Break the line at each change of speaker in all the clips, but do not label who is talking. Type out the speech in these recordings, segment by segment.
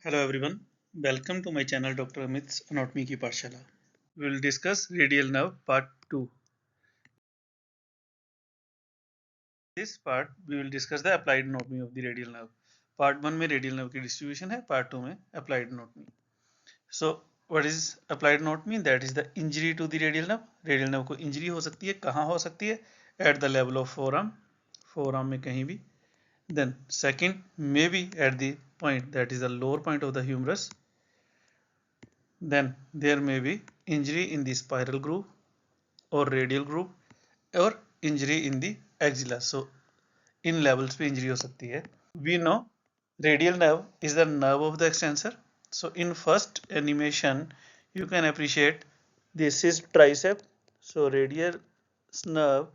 Hello everyone, welcome to my channel Dr. Amit's Anatomy की पाठशाला. We will discuss radial nerve part 2. This part we will discuss the applied anatomy of the radial nerve. Part 1 में radial nerve की distribution है, part 2 में applied anatomy. So what is applied anatomy? That is the injury to the radial nerve. Radial nerve को injury हो सकती है, कहाँ हो सकती है? At the level of forearm में कहीं भी. Then second, maybe at the point that is the lower point of the humerus. Then there may be injury in the spiral groove or radial groove or injury in the axilla. So in levels पे injury हो सकती है. We know radial nerve is the nerve of the extensor. So in first animation you can appreciate this is tricep. So radial nerve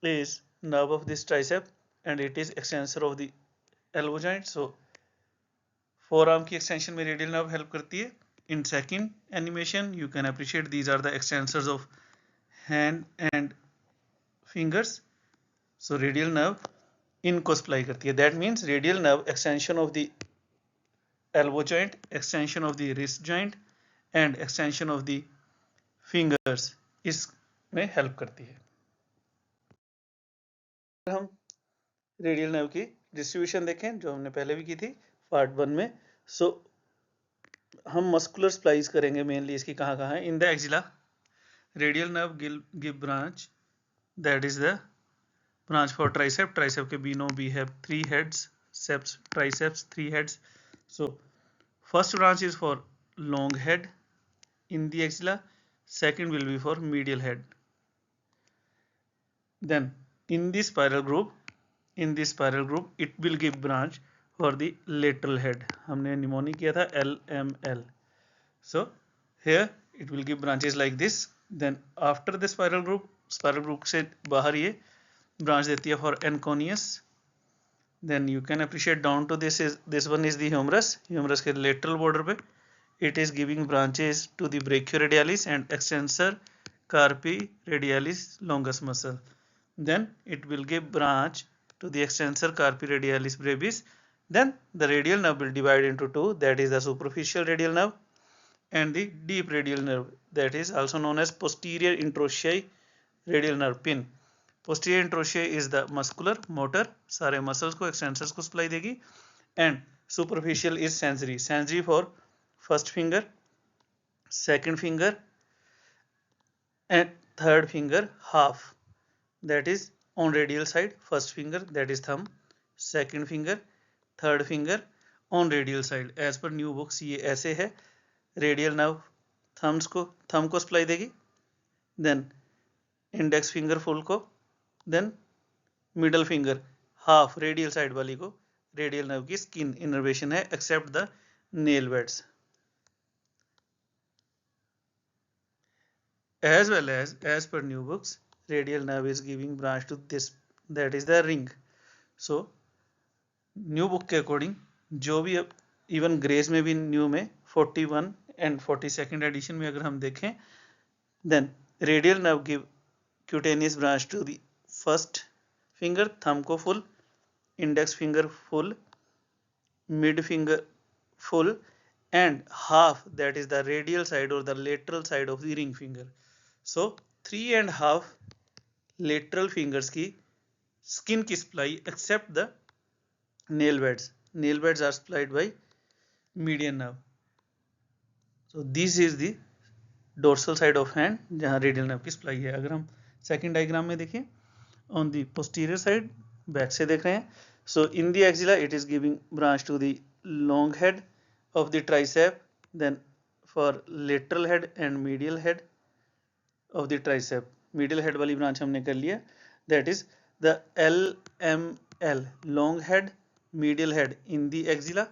is nerve of this tricep and it is extensor of the elbow joint. So forearm की extension में radial nerve help करती है. In second animation you can appreciate these are the extensors of hand and fingers. So radial nerve इनको supply करती है. That means radial nerve extension of the elbow joint, extension of the wrist joint and extension of the fingers इसमें help करती है. हम radial nerve की distribution देखें जो हमने पहले भी की थी पार्ट 1 में. सो हम मस्कुलर स्प्लाइस करेंगे मेनली इसकी कहाँ कहाँ है. In the axilla radial nerve give branch that is the branch for tricep के Bino we have 3 heads, seps triceps 3 heads. So first branch is for long head in the axilla, second will be for medial head. Then in this spiral group it will give branch for the lateral head. हमने mnemonic किया था LML. So here it will give branches like this. Then after the spiral group से बाहर ये branch देती है for enconius. Then you can appreciate down to this one is the humerus के lateral border पे it is giving branches to the brachioradialis and extensor carpi radialis longus muscle. Then it will give branch to the extensor carpi radialis brevis. Then the radial nerve will divide into two, that is the superficial radial nerve and the deep radial nerve, that is also known as posterior interossei radial nerve pin. Posterior interossei is the muscular motor, सारे muscles को extensors को supply देगी, and superficial is sensory for first finger, second finger and third finger half, that is on radial side. First finger that is thumb, second finger, third finger on radial side. As per new books ये ऐसे है. Radial nerve thumb को supply देगी, then index finger full को, then middle finger half radial side वाली को radial nerve की skin innervation है except the nail beds. as well as per new books radial nerve is giving branch to this, that is the ring. So new book के according जो भी even grace में भी new में 41 and 42nd addition में अगर हम देखें, then radial nerve give cutaneous branch to the first finger, thumb को full, index finger full, mid finger full and half, that is the radial side or the lateral side of the ring finger. So 3.5 lateral fingers की skin की supply except the nail beds are supplied by median nerve. So this is the dorsal side of hand जहाँ radial nerve की supply है. अगर हम second diagram में देखें on the posterior side, back से देख रहे हैं. So in the axilla it is giving branch to the long head of the tricep, then for lateral head and medial head of the tricep. Medial head वाली branch हमने कर लिया, that is the LML, long head, medial head in the axilla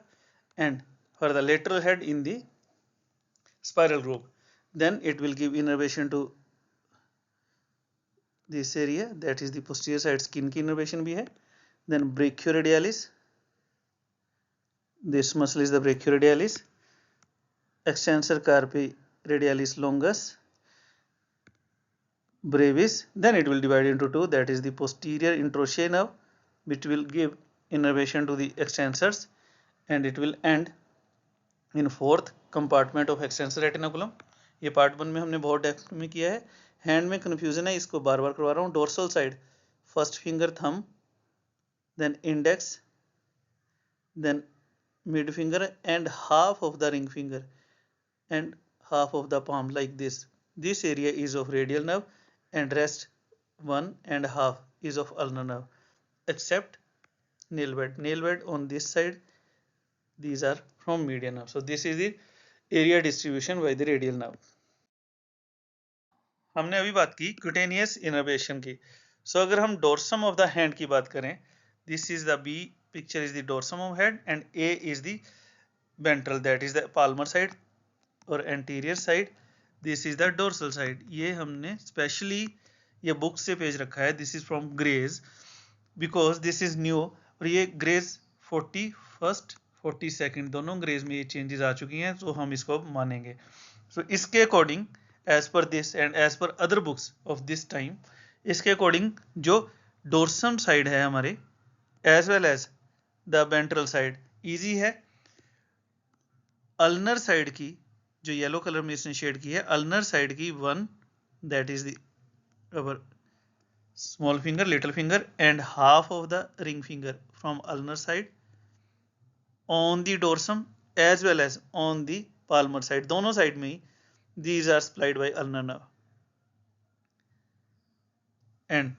and for the lateral head in the spiral groove. Then it will give innervation to this area, that is the posterior side skin की innervation भी है. Then brachioradialis, this muscle is the brachioradialis, extensor carpi radialis longus brevis. Then it will divide into two, that is the posterior interossei nerve which will give innervation to the extensors and it will end in fourth compartment of extensor retinaculum. ये part 1 में हमने बहुत depth में किया है. Hand में confusion है, इसको बार बार करवा रहा हूँ. Dorsal side, first finger thumb, then index, then mid finger and half of the ring finger and half of the palm, like this. This area is of radial nerve and rest 1.5 is of ulnar nerve, except nail bed. Nail bed on this side, these are from median nerve. So this is the area distribution by the radial nerve. हमने अभी बात की cutaneous innervation की. सो अगर हम dorsum of the hand की बात करें, this is the B picture is the dorsum of head and A is the ventral, that is the palmar side और anterior side, this is the dorsal side. ये हमने specially ये book से page रखा है. This is from Gray's because this is new, और ये graze 41st 42nd दोनों ग्रेज में ये चेंजेस आ चुकी हैं, तो हम इसको मानेंगे. सो इसके according as per this and as per other books of this time, इसके अकॉर्डिंग जो डोर्सम साइड है हमारे as well as the ventral side easy है. अल्नर साइड की जो येलो कलर में इसने शेड की है, अल्नर साइड की 1 that is the our small finger, little finger and half of the ring finger from ulnar side on the dorsum as well as on the palmar side, दोनों side में ही these are supplied by ulnar nerve. And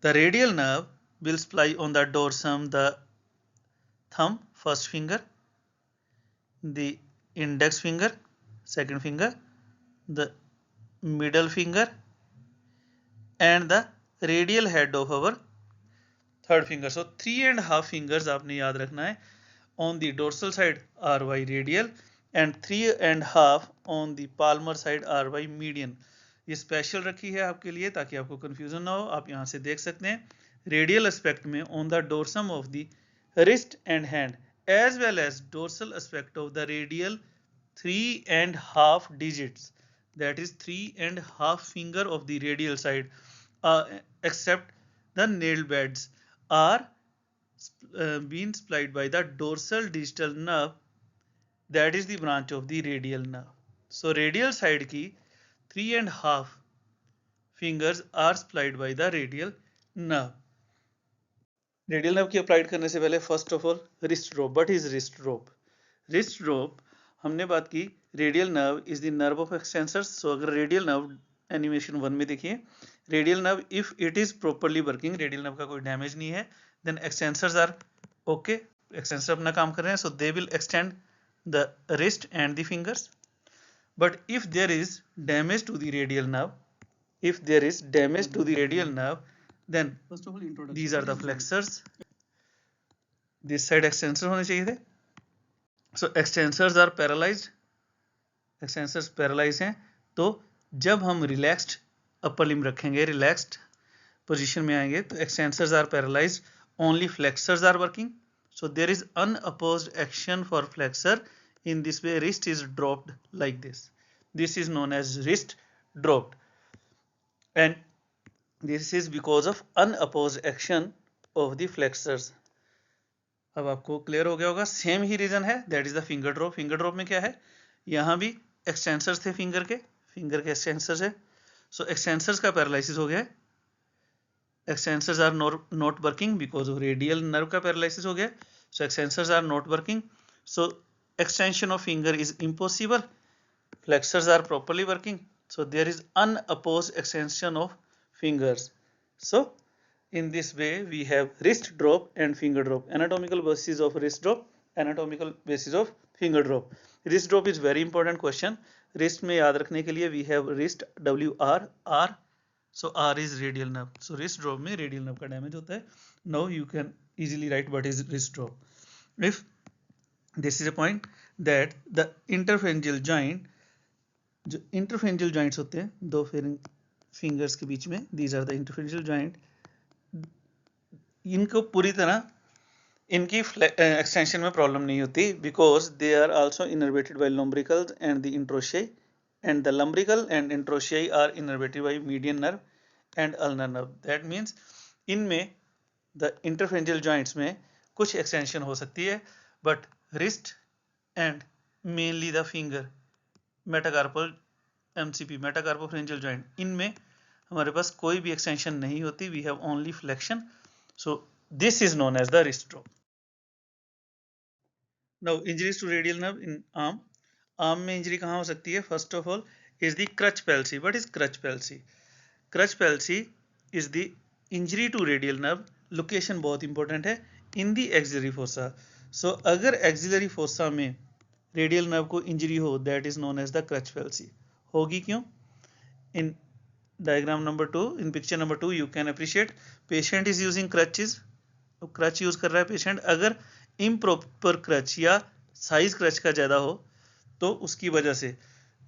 the radial nerve will supply on the dorsum the thumb, first finger, the index finger, second finger, the middle finger and the radial head of our third finger. So 3.5 fingers आपने याद रखना है. On the dorsal side are by radial and 3.5 on the palmar side are by median. ये special रखी है आपके लिए ताकि आपको कंफ्यूजन ना हो. आप यहाँ से देख सकते हैं रेडियल एस्पेक्ट में on the dorsum of the wrist and hand as well as dorsal aspect of the radial 3.5 digits, that is 3.5 finger of the radial side, except the nail beds are being supplied by the dorsal distal nerve, that is the branch of the radial nerve. So radial side की 3.5 fingers are supplied by the radial nerve. Radial nerve की applied करने से पहले first of all wrist drop. What is wrist drop? Wrist drop हमने बात की radial nerve is the nerve of extensors. So अगर radial nerve animation 1 में देखिए, radial nerve if it is properly working, radial nerve का कोई damage नहीं है, then extensors are okay, extensor अपना काम कर रहे हैं, so they will extend the wrist and the fingers. But if there is damage to the radial nerve, then first of all these are the flexors, this side extensor होने चाहिए थे. So extensors are paralyzed, extensors paralyzed हैं. तो जब हम relaxed upper limb रखेंगे, relaxed position में आएंगे, तो extensors are paralyzed, only flexors are working. So there is unopposed action for flexor. In this way wrist is dropped like this. This is known as wrist dropped, and this is because of unopposed action of the flexors. अब आपको clear हो गया होगा. Same ही reason है, that is the finger drop. Finger drop में क्या है, यहाँ भी एक्सटेंसर्स थे फिंगर के एक्सटेंसर्स है. सो एक्सटेंसर्स का पैरालिसिस हो गया है. Extensors are not working because of radial nerve का पैरालिसिस हो गया. So extensors are not working, so extension of finger is impossible. Flexors are properly working, so there is unopposed extension of fingers. So in this way we have wrist drop and finger drop. Anatomical basis of wrist drop, anatomical basis of finger drop. Wrist drop is very important question. Wrist में याद रखने के लिए we have wrist WR, R, so R is radial nerve. So wrist drop में radial nerve का damage होता है. Now you can easily write what is wrist drop. If this is a point that the interphalangeal joint, जो interphalangeal joints होते हैं दो fingers के बीच में, these are the interphalangeal joint, इनको पूरी तरह इनकी एक्सटेंशन में प्रॉब्लम नहीं होती because they are also innervated by lumbricals and the interossei, and the lumbrical and interossei are innervated by median nerve and ulnar nerve. That means इनमें the interphalangeal joints में कुछ एक्सटेंशन हो सकती है, but wrist and mainly the finger, metacarpal MCP, metacarpopharyngeal joint, इनमें हमारे पास कोई भी एक्सटेंशन नहीं होती, we have only flexion, so this is known as the wrist drop. Now injuries to radial nerve in arm. Arm में injury कहाँ हो सकती है? First of all is the crutch palsy. What is crutch palsy? Crutch palsy is the injury to radial nerve. Location बहुत important है, in the axillary fossa. So अगर axillary fossa में radial nerve को injury हो, that is known as the crutch palsy. होगी क्यों? In diagram number 2, in picture number 2 you can appreciate patient is using crutches. Crutch use कर रहा है patient. अगर इम्प्रॉपर क्रच या साइज क्रच का ज्यादा हो तो उसकी वजह से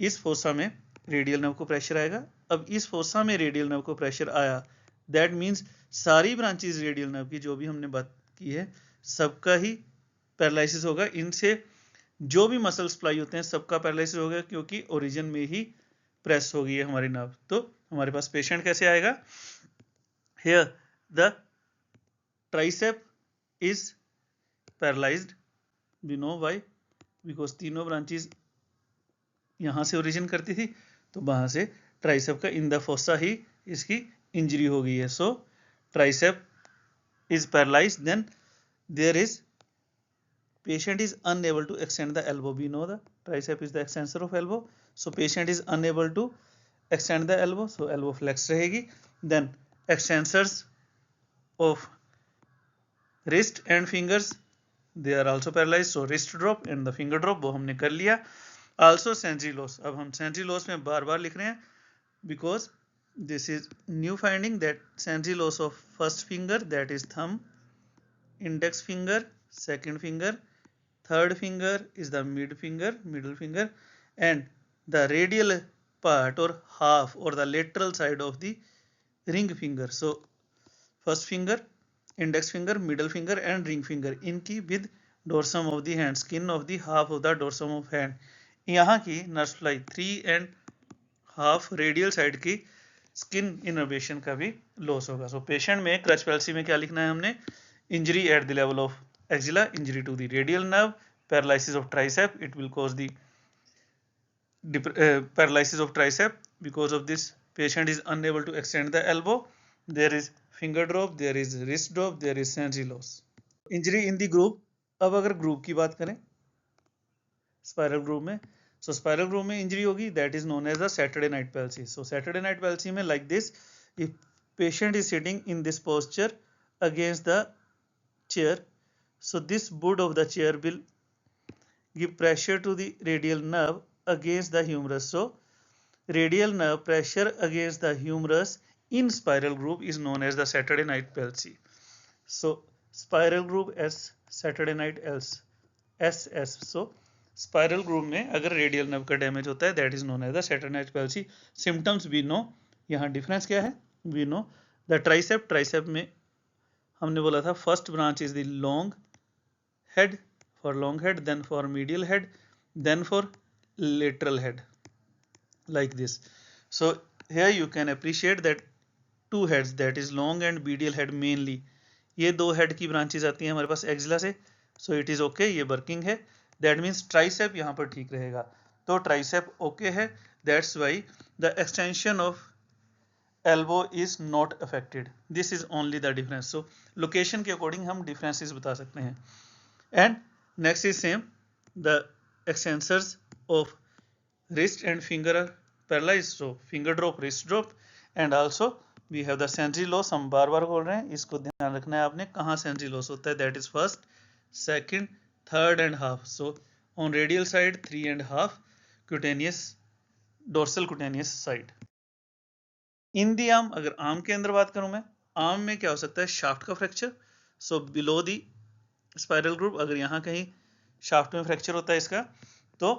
इस फोसा में रेडियल नर्व को प्रेशर आएगा. अब इस फोसा में रेडियल नर्व को प्रेशर आया, दैट मीन्स सारी ब्रांचेस रेडियल नर्व की जो भी हमने बात की है सबका ही पैरालिसिस होगा. इनसे जो भी मसल सप्लाई होते हैं सबका पैरालिसिस होगा, क्योंकि ओरिजिन में ही प्रेस हो गई है हमारी नर्व. तो हमारे पास पेशेंट कैसे आएगा? Here the tricep is paralysed. We know why, because तीनों ब्रांचेस यहां से ओरिजिन करती थी, तो वहां से ट्राइसेप का इन द फोसा ही इसकी इंजरी हो गई है. So tricep is paralysed. Then there is patient is unable to extend the elbow. We know the tricep is the extensor of elbow, so patient is unable to extend the elbow, so elbow flex रहेगी. Then extensors of wrist and fingers, they are also paralyzed, so wrist drop and the finger drop वो हमने कर लिया. Also sensory loss. अब हम sensory loss में बार बार लिख रहे हैं because this is new finding that sensory loss of first finger, that is thumb, index finger, second finger, third finger is the middle finger, and the radial part or half or the lateral side of the ring finger. So first finger, index finger, middle finger and ring finger, इनकी with dorsum of the hand, skin of the half of the dorsum of hand, यहाँ की nerve supply 3 and half radial side की skin innervation का भी loss होगा. So patient में creche palsy में क्या लिखना है हमने? Injury at the level of axilla, injury to the radial nerve, paralysis of tricep. It will cause the paralysis of tricep. Because of this, patient is unable to extend the elbow. There is finger drop, there is wrist drop, there is sensory loss. Injury in the group. अब अगर group की बात करें spiral group में, so spiral group में injury होगी, that is known as the Saturday night palsy. So Saturday night palsy में like this, if patient is sitting in this posture against the chair, so this boot of the chair will give pressure to the radial nerve against the humerus. So radial nerve pressure against the humerus in spiral groove is known as the Saturday night palsy. So spiral groove as Saturday night else SS. So spiral groove में अगर radial nerve का damage होता है, that is known as the Saturday night palsy. Symptoms we know. यहाँ difference क्या है? We know the tricep में हमने बोला था first branch is the long head, for long head, then for medial head, then for lateral head, like this. So here you can appreciate that two heads, that is long and medial head mainly, ये दो head की branches आती हैं हमारे पास axilla से. So it is okay, ये working है. That means tricep यहाँ पर ठीक रहेगा, तो ट्राइसेप ओके है. That's why the extension of elbow is not affected. This is only the difference. So location के अकॉर्डिंग हम differences बता सकते हैं. And next is same, the extensors of wrist and finger are paralyzed, so finger drop, wrist drop, and also we have the sensory loss. हम बार बार बोल रहे हैं, इसको ध्यान रखना है आपने, कहाँ sensory loss होता है, that is first, second, third and half. So on radial side 3 and half, cutaneous, dorsal cutaneous side. In the arm, अगर आर्म के अंदर बात करूं मैं, आर्म में क्या हो सकता है? शाफ्ट का fracture. So below the spiral group, अगर यहां कहीं शाफ्ट में फ्रैक्चर होता है इसका, तो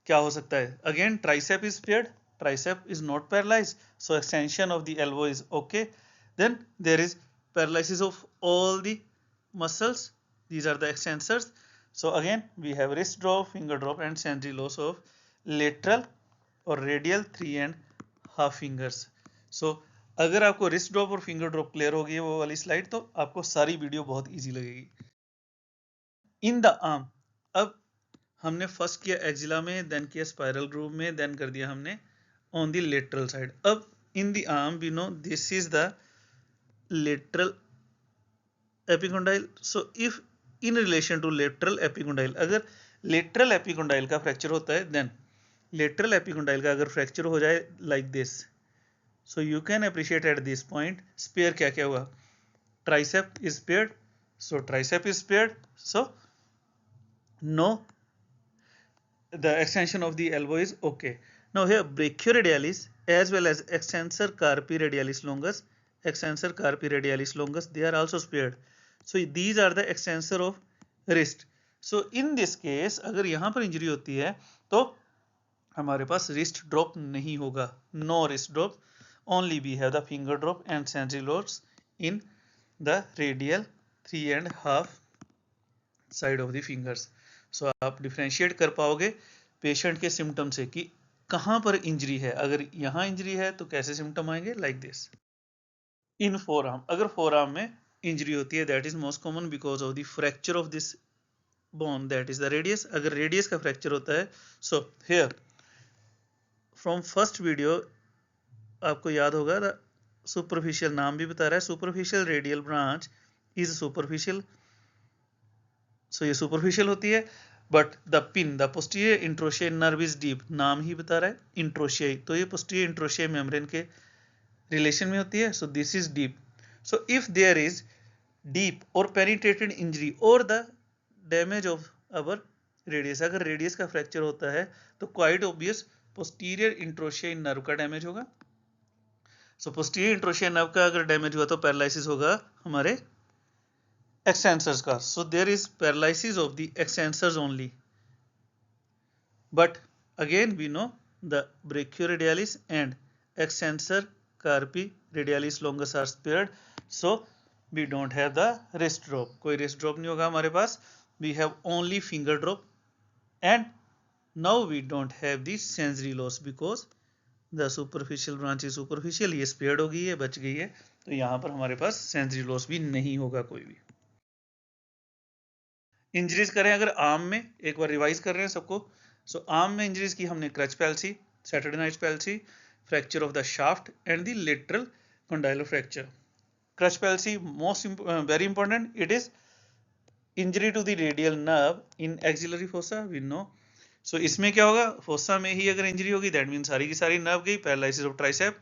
क्या हो सकता है? Again tricep is spared, tricep is not paralysed, so extension of the elbow is okay. Then there is paralysis of all the muscles, these are the extensors. So again we have wrist drop, finger drop and sensory loss of lateral और radial 3 and half fingers. So अगर आपको wrist drop और finger drop clear होगी वो वाली slide, तो आपको सारी वीडियो बहुत इजी लगेगी. इन द आर्म, अब हमने फर्स्ट किया एक्जिला में, देन किया स्पाइरल ग्रूव में, देन कर दिया हमने ऑन द लेटरल साइड. अब in the arm we know this is the lateral epicondyle. So if in relation to lateral epicondyle, अगर लेटरल एपिकोंडाइल का फ्रैक्चर होता है, देन लेटरल एपिकोंडाइल का अगर फ्रैक्चर हो जाए like this, so you can appreciate at this point spare क्या क्या हुआ. Tricep is spared, so tricep is spared, so no the extension of the elbow is okay. Now here brachioradialis as well as extensor carpi radialis longus, extensor carpi radialis longus, they are also spared. So these are the extensor of wrist. So in this case अगर यहाँ पर injury होती है तो हमारे पास wrist drop नहीं होगा, no wrist drop, only we have the finger drop and sensory loss in the radial 3.5 side of the fingers. So आप डिफ्रेंशिएट कर पाओगे पेशेंट के सिम्टम से कि कहाँ पर इंजरी है. अगर यहाँ इंजरी है तो कैसे सिम्टम आएंगे, like this. In four arm, अगर फोर आर्म में इंजरी होती है, that is most common because of the fracture of this bone, that is the radius. अगर रेडियस का फ्रैक्चर होता है, so here from first video आपको याद होगा द सुपरफिशियल, नाम भी बता रहा है, superficial radial branch is superficial. So ये सुपरफिशियल होती है. But the PIN, the posterior interosseous nerve is deep, नाम ही बता रहा है इंट्रोशियल, तो ये पोस्टीरियर इंट्रोशियल मेम्ब्रेन के रिलेशन में होती है. So this is deep. So if there is deep और पेनिट्रेटेड इंजरी और the damage of our radius, अगर रेडियस का फ्रैक्चर होता है तो quite obvious posterior interosseous nerve का डैमेज होगा. सो पोस्टीरियर इंट्रोशियल नर्व का अगर डैमेज हुआ तो पैरालिसिस होगा हमारे extensors का. So there is paralysis of the extensors only. But again we know the brachioradialis and extensor carpi radialis longus are spared. So we don't have the wrist drop. कोई wrist drop नहीं होगा हमारे पास. We have only finger drop. And now we don't have the sensory loss because the superficial branch is superficial. ये spared हो गई है, बच गई है. तो यहाँ पर हमारे पास sensory loss भी नहीं होगा कोई भी. इंजरीज करें अगर आर्म में, एक बार रिवाइज कर रहे हैं सबको. सो आर्म में इंजरीज की हमने crutch palsy, Saturday night palsy, fracture of the shaft and the lateral condylar fracture. Crutch palsy most very important, it is injury to the radial nerve in axillary fossa, we know. So इसमें क्या होगा, fossa में ही अगर injury होगी that mean सारी की सारी nerve गई. Paralysis of tricep,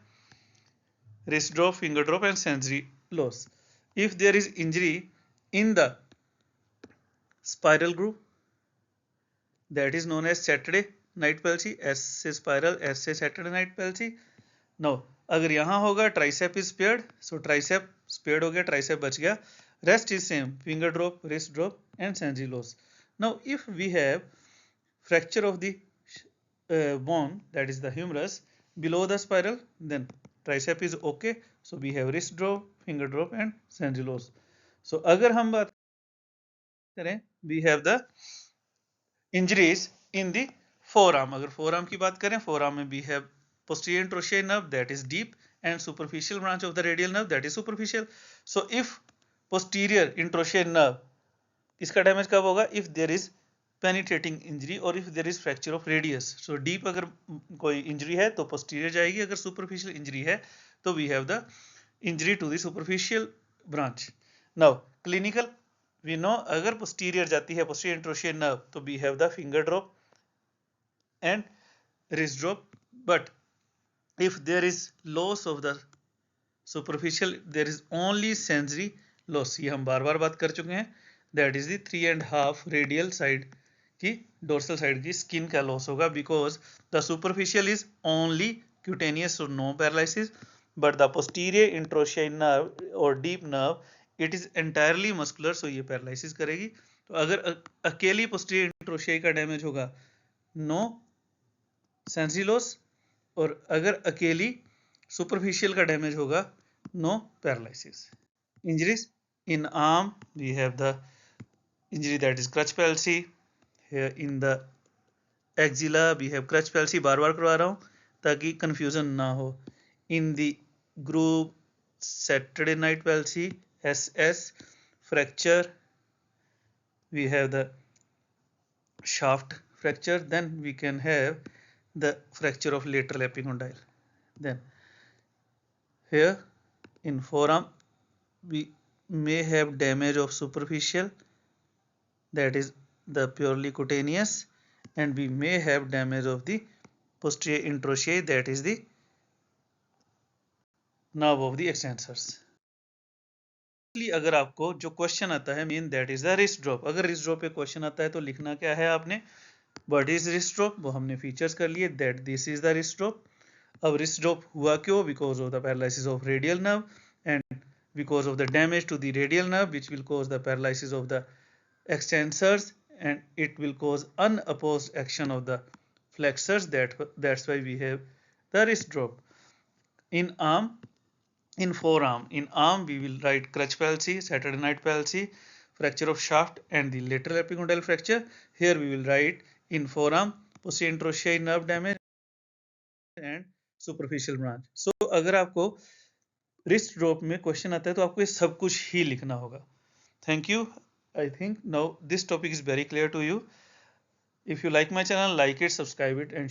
wrist drop, finger drop and sensory loss. If there is injury in the spiral groove, that is known as Saturday night palsy. S से spiral, S से Saturday night palsy. Now अगर यहाँ होगा tricep is spared, so tricep spared हो गया, tricep बच गया. Rest is same, finger drop, wrist drop and sensory loss. Now if we have fracture of the bone, that is the humerus below the spiral, then tricep is okay. So we have wrist drop, finger drop and sensory loss. So अगर हम बात करें, we have the injuries in the forearm. अगर forearm की बात करें, forearm में we have posterior interosseous nerve that is deep and superficial branch of the radial nerve that is superficial. So if posterior interosseous nerve, इसका damage कब होगा, if there is penetrating injury or if there is fracture of radius. So deep अगर कोई injury है तो posterior जाएगी, अगर superficial injury है तो we have the injury to the superficial branch. Now clinical we know अगर posterior जाती है, posterior interosseous nerve, तो we have the finger drop and wrist drop. But if there is loss of the superficial, there is only sensory loss. ये हम बार बार बात कर चुके हैं. That is the 3.5 radial side की dorsal side की skin का loss होगा, because the superficial is only cutaneous, so no paralysis. But the posterior interosseous nerve or deep nerve, it is entirely muscular, so ये paralysis करेगी. तो अगर अकेली posterior interosseous का डैमेज होगा, no sensory loss, और अगर अकेली superficial का डैमेज होगा, no paralysis. Injuries in arm, we have the injury that is crutch palsy. Here in the axilla we have crutch palsy. बार बार करवा रहा हूँ ताकि confusion ना हो. In the groove, Saturday night palsy, SS, fracture, we have the shaft fracture, then we can have the fracture of lateral epicondyle. Then here in forearm we may have damage of superficial, that is the purely cutaneous, and we may have damage of the posterior interossei, that is the nerve of the extensors. अगर आपको जो question आता है main, that is the wrist drop. अगर wrist drop पे question आता है तो लिखना क्या है आपने, व्हाट इज रिस्ट ड्रॉप, वो हमने फीचर्स कर लिए, that this is the wrist drop. अब रिस्ट ड्रॉप हुआ क्यों, because of the paralysis of radial nerve and because of the damage to the radial nerve, which will cause the paralysis of the extensors, and it will cause unopposed action of the flexors. That's why we have the wrist drop. In arm, in forearm, in arm we will write crutch palsy, Saturday night palsy, fracture of shaft and the lateral epicondyle fracture. Here we will write in forearm posterior interossei nerve damage and superficial branch. So अगर आपको wrist drop में question आता है तो आपको ये सब कुछ ही लिखना होगा. Thank you. I think now this topic is very clear to you. If you like my channel, like it, subscribe it and